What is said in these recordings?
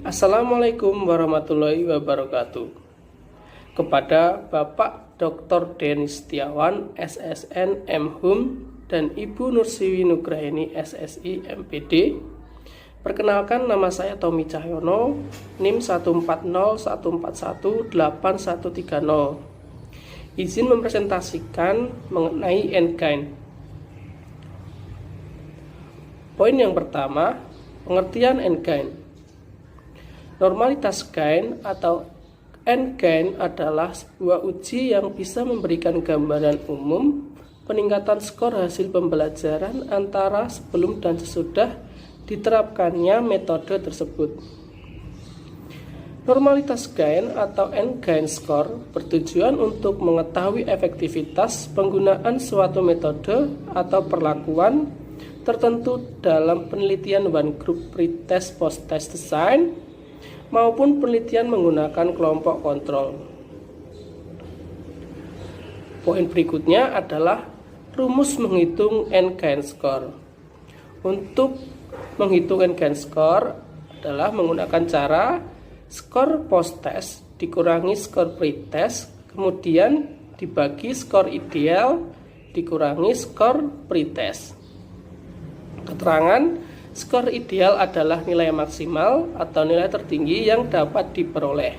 Assalamualaikum warahmatullahi wabarakatuh. Kepada Bapak Dr. Denis Setiawan, SSN M.Hum, dan Ibu Nursiwi Nugraini, SSI MPD. Perkenalkan, nama saya Tommy Cahyono, NIM 14014181130. Izin mempresentasikan mengenai N-kind. Poin yang pertama, pengertian N-kind. Normalitas kind atau N-kind adalah sebuah uji yang bisa memberikan gambaran umum peningkatan skor hasil pembelajaran antara sebelum dan sesudah diterapkannya metode tersebut. Normalitas kind atau N-kind score bertujuan untuk mengetahui efektivitas penggunaan suatu metode atau perlakuan tertentu dalam penelitian one group pretest post-test design maupun penelitian menggunakan kelompok kontrol. Poin berikutnya adalah rumus menghitung N-kind score. Untuk menghitung N-kind score adalah menggunakan cara skor post-test dikurangi skor pre-test, kemudian dibagi skor ideal dikurangi skor pre-test. Keterangan skor ideal adalah nilai maksimal atau nilai tertinggi yang dapat diperoleh.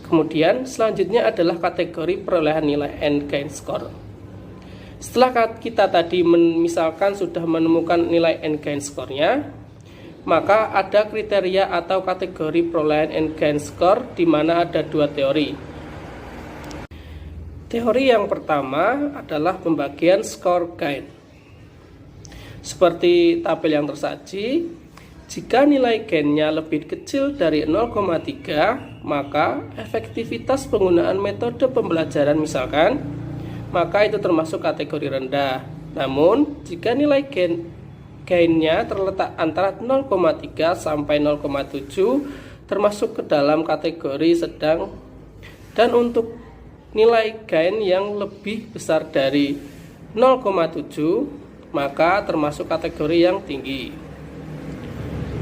Kemudian selanjutnya adalah kategori perolehan nilai N-kind score. Setelah kita tadi misalkan sudah menemukan nilai N-kind score-nya, maka ada kriteria atau kategori perolehan N-kind score di mana ada dua teori. Teori yang pertama adalah pembagian skor kind. Seperti tabel yang tersaji, jika nilai gen-nya lebih kecil dari 0,3, maka efektivitas penggunaan metode pembelajaran misalkan, maka itu termasuk kategori rendah. Namun, jika nilai gen-nya terletak antara 0,3 sampai 0,7, termasuk ke dalam kategori sedang. Dan untuk nilai gen yang lebih besar dari 0,7, maka termasuk kategori yang tinggi.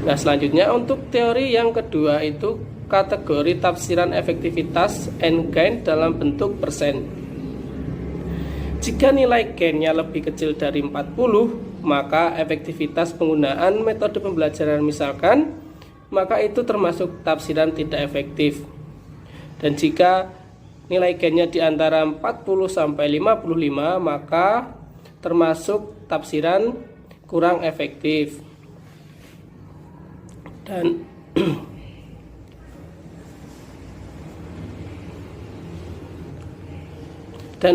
Nah, selanjutnya untuk teori yang kedua itu kategori tafsiran efektivitas N-kind dalam bentuk persen. Jika nilai gen-nya lebih kecil dari 40, maka efektivitas penggunaan metode pembelajaran misalkan, maka itu termasuk tafsiran tidak efektif. Dan jika nilai gen-nya di antara 40 sampai 55, maka termasuk tafsiran kurang efektif. Dan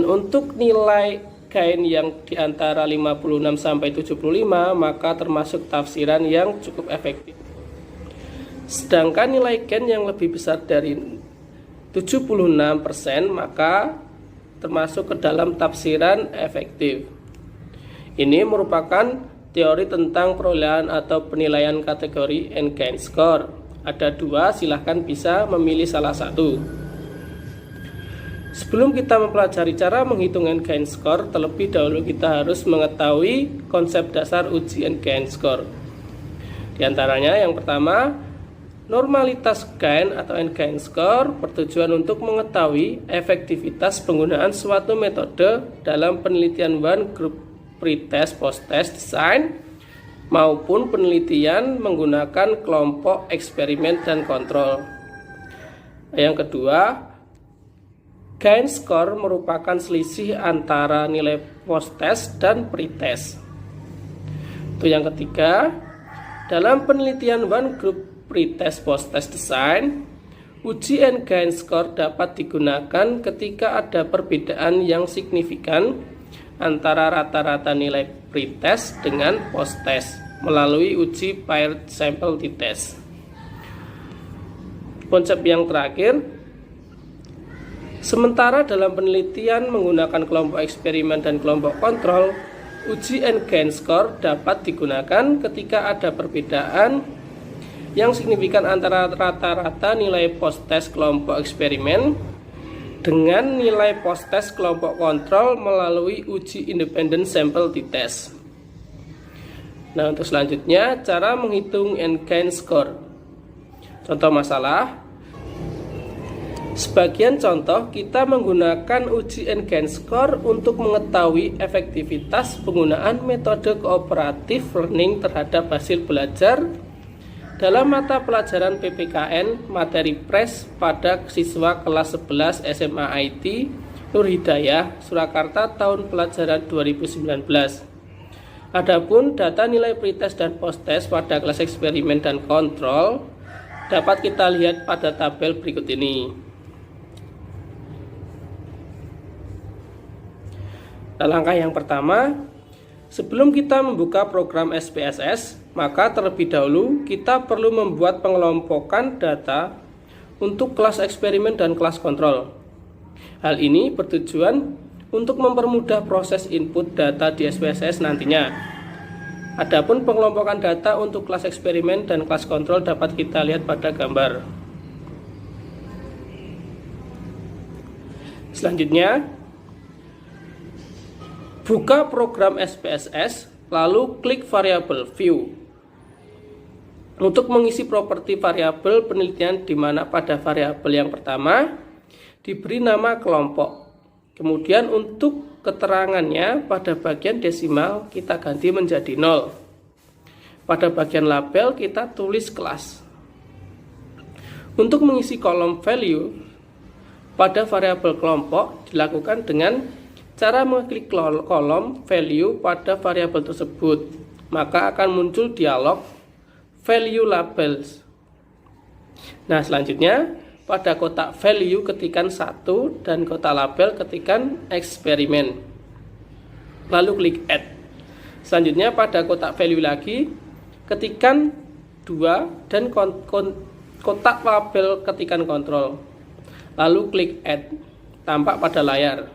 untuk nilai gen yang di antara 56 sampai 75, maka termasuk tafsiran yang cukup efektif. Sedangkan nilai gen yang lebih besar dari 76%, maka termasuk ke dalam tafsiran efektif. Ini merupakan teori tentang perolehan atau penilaian kategori N-kind score. Ada dua, silahkan bisa memilih salah satu. Sebelum kita mempelajari cara menghitung N-kind score, terlebih dahulu kita harus mengetahui konsep dasar uji N-kind score. Di antaranya yang pertama, normalitas kind atau N-kind score bertujuan untuk mengetahui efektivitas penggunaan suatu metode dalam penelitian one group pretest post-test design maupun penelitian menggunakan kelompok eksperimen dan kontrol. Yang kedua, kind score merupakan selisih antara nilai post-test dan pretest. Itu yang ketiga, dalam penelitian one group pretest post-test design, uji N-kind score dapat digunakan ketika ada perbedaan yang signifikan antara rata-rata nilai pretest dengan post-test melalui uji paired sample t-test. Konsep yang terakhir, sementara dalam penelitian menggunakan kelompok eksperimen dan kelompok kontrol, uji N-kind score dapat digunakan ketika ada perbedaan yang signifikan antara rata-rata nilai post-test kelompok eksperimen dengan nilai post-test kelompok kontrol melalui uji independent sample t-test. Nah, untuk selanjutnya cara menghitung N-kind score. Contoh masalah. Sebagian contoh kita menggunakan uji Engage Score untuk mengetahui efektivitas penggunaan metode kooperatif learning terhadap hasil belajar dalam mata pelajaran PPKN materi PRES pada siswa kelas 11 SMA IT Nur Hidayah, Surakarta tahun pelajaran 2019. Adapun data nilai pretest dan posttest pada kelas eksperimen dan kontrol dapat kita lihat pada tabel berikut ini. Nah, langkah yang pertama, sebelum kita membuka program SPSS, maka terlebih dahulu kita perlu membuat pengelompokan data untuk kelas eksperimen dan kelas kontrol. Hal ini bertujuan untuk mempermudah proses input data di SPSS nantinya. Adapun pengelompokan data untuk kelas eksperimen dan kelas kontrol dapat kita lihat pada gambar. Selanjutnya, buka program SPSS, lalu klik variabel view untuk mengisi properti variabel penelitian, di mana pada variabel yang pertama diberi nama kelompok. Kemudian untuk keterangannya pada bagian desimal kita ganti menjadi 0. Pada bagian label kita tulis kelas. Untuk mengisi kolom value pada variabel kelompok dilakukan dengan cara mengklik kolom value pada variabel tersebut, maka akan muncul dialog value labels. Nah, selanjutnya pada kotak value ketikan 1 dan kotak label ketikan eksperimen. Lalu klik add. Selanjutnya pada kotak value lagi ketikan 2 dan kotak label ketikan kontrol. Lalu klik add. Tampak pada layar.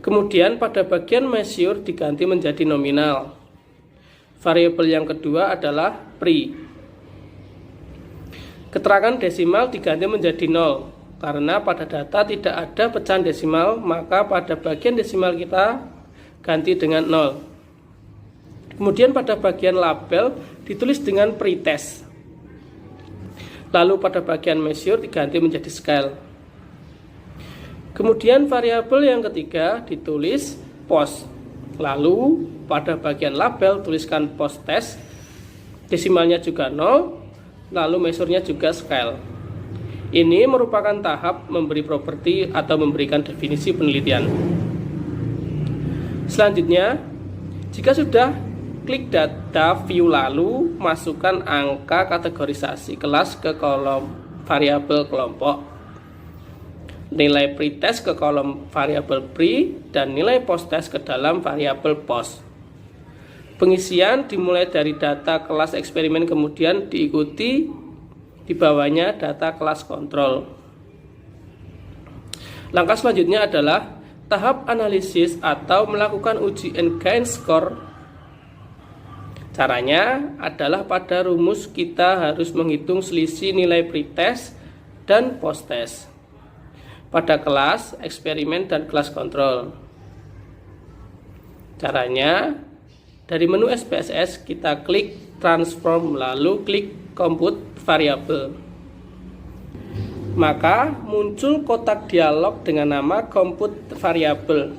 Kemudian pada bagian measure diganti menjadi nominal. Variabel yang kedua adalah pre. Keterangan desimal diganti menjadi 0. Karena pada data tidak ada pecahan desimal, maka pada bagian desimal kita ganti dengan 0. Kemudian pada bagian label ditulis dengan pretest. Lalu pada bagian measure diganti menjadi scale. Kemudian variabel yang ketiga ditulis post. Lalu pada bagian label tuliskan posttest, desimalnya juga 0, lalu measure-nya juga scale. Ini merupakan tahap memberi properti atau memberikan definisi penelitian. Selanjutnya, jika sudah klik data view lalu masukkan angka kategorisasi kelas ke kolom variabel kelompok. Nilai pretest ke kolom variabel pre dan nilai posttest ke dalam variabel post. Pengisian dimulai dari data kelas eksperimen, kemudian diikuti di bawahnya data kelas kontrol. Langkah selanjutnya adalah tahap analisis atau melakukan uji Engage Score. Caranya adalah pada rumus kita harus menghitung selisih nilai pretest dan posttest pada kelas eksperimen dan kelas kontrol. Caranya, dari menu SPSS kita klik transform lalu klik compute variable. Maka muncul kotak dialog dengan nama compute variable.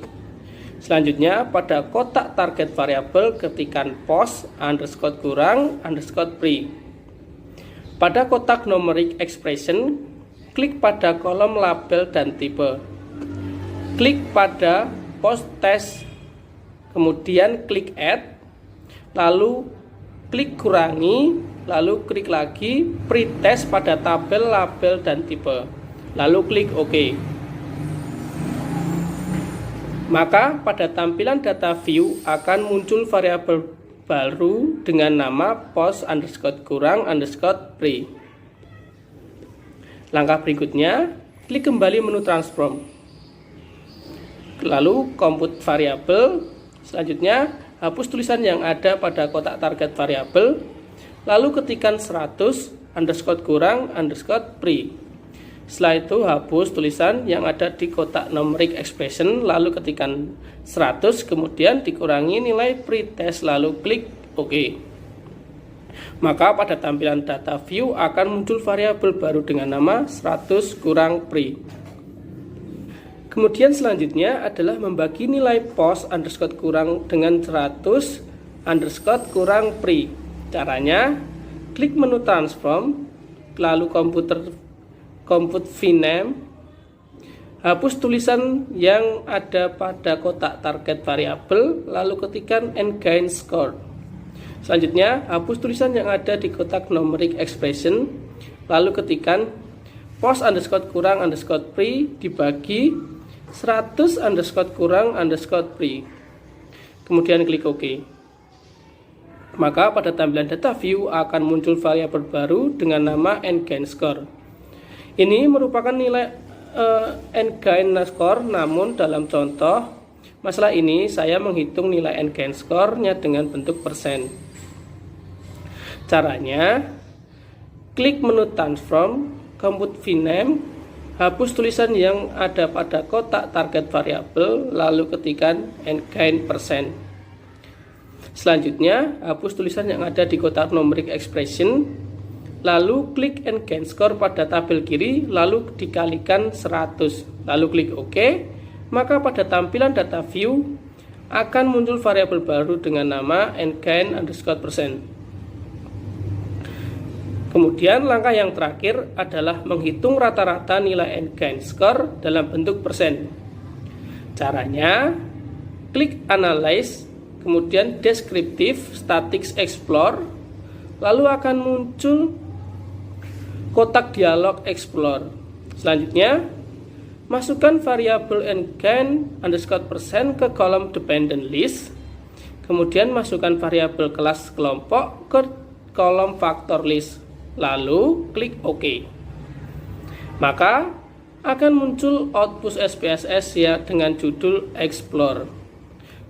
Selanjutnya pada kotak target variable ketikan post underscore kurang underscore pre. Pada kotak numeric expression klik pada kolom label dan tipe. Klik pada posttest, kemudian klik add, lalu klik kurangi, lalu klik lagi pretest pada tabel, label, dan tipe. Lalu klik OK. Maka pada tampilan data view akan muncul variabel baru dengan nama post underscore kurang underscore pre. Langkah berikutnya, klik kembali menu transform. Lalu compute variable. Selanjutnya, hapus tulisan yang ada pada kotak target variable. Lalu ketikkan 100 underscore kurang underscore pre. Setelah itu hapus tulisan yang ada di kotak numeric expression, lalu ketikkan 100, kemudian dikurangi nilai pretest, lalu klik OK. Maka pada tampilan data view akan muncul variabel baru dengan nama 100 kurang pre. Kemudian selanjutnya adalah membagi nilai post underscore kurang dengan 100 underscore kurang pre. Caranya, klik menu transform, lalu compute vname, hapus tulisan yang ada pada kotak target variabel, lalu ketikkan n-gain score. Selanjutnya, hapus tulisan yang ada di kotak numeric expression, lalu ketikkan post underscore kurang underscore pre dibagi 100 underscore kurang underscore pre. Kemudian klik OK. Maka pada tampilan data view akan muncul variabel baru dengan nama n-gain score. Ini merupakan nilai n-gain score, namun dalam contoh masalah ini saya menghitung nilai n-gain score-nya dengan bentuk persen. Caranya, klik menu transform, compute vname, hapus tulisan yang ada pada kotak target variabel, lalu ketikkan n-gain persen. Selanjutnya, hapus tulisan yang ada di kotak numeric expression, lalu klik n-gain score pada tabel kiri, lalu dikalikan 100, lalu klik OK. Maka pada tampilan data view akan muncul variabel baru dengan nama n-gain underscore persen. Kemudian langkah yang terakhir adalah menghitung rata-rata nilai n-gain score dalam bentuk persen. Caranya, klik analyze, kemudian descriptive statistics explore, lalu akan muncul kotak dialog explore. Selanjutnya, masukkan variabel n-gain underscore persen ke kolom dependent list, kemudian masukkan variabel kelas kelompok ke kolom factor list, lalu klik OK. Maka akan muncul output SPSS ya dengan judul Explore.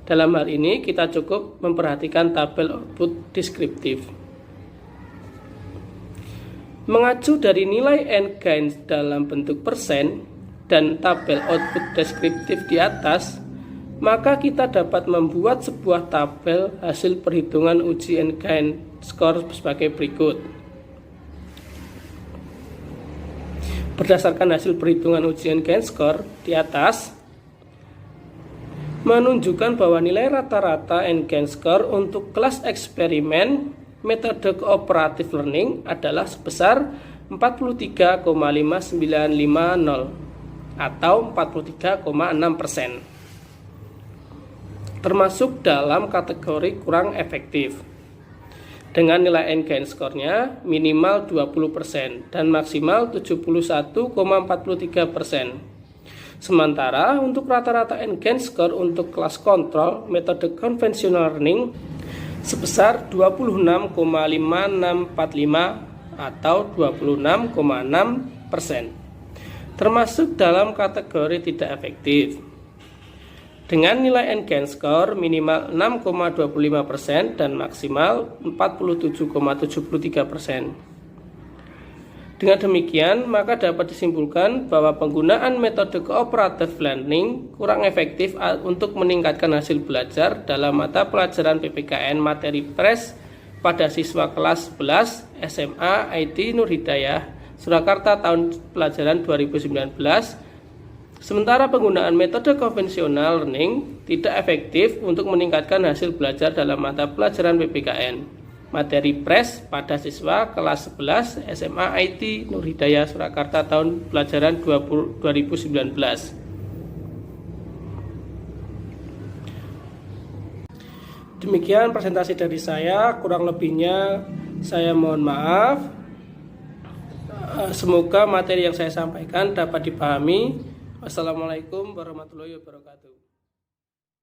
Dalam hal ini kita cukup memperhatikan tabel output deskriptif. Mengacu dari nilai n-gain dalam bentuk persen dan tabel output deskriptif di atas, maka kita dapat membuat sebuah tabel hasil perhitungan uji n-gain score sebagai berikut. Berdasarkan hasil perhitungan uji n-gain score di atas menunjukkan bahwa nilai rata-rata n-gain score untuk kelas eksperimen metode cooperative learning adalah sebesar 43,5950 atau 43,6%, termasuk dalam kategori kurang efektif, dengan nilai n-gain score-nya minimal 20% dan maksimal 71,43%. Sementara untuk rata-rata n-gain score untuk kelas kontrol metode conventional learning sebesar 26,5645 atau 26,6%, termasuk dalam kategori tidak efektif, dengan nilai n-gain score minimal 6,25% dan maksimal 47,73%. Dengan demikian, maka dapat disimpulkan bahwa penggunaan metode cooperative learning kurang efektif untuk meningkatkan hasil belajar dalam mata pelajaran PPKN materi PRES pada siswa kelas 11 SMA IT Nur Hidayah, Surakarta tahun pelajaran 2019. Sementara penggunaan metode konvensional learning tidak efektif untuk meningkatkan hasil belajar dalam mata pelajaran PPKN materi PRES pada siswa kelas 11 SMA IT Nur Hidayah Surakarta tahun pelajaran 2019. Demikian presentasi dari saya, kurang lebihnya saya mohon maaf. Semoga materi yang saya sampaikan dapat dipahami. Wassalamualaikum warahmatullahi wabarakatuh.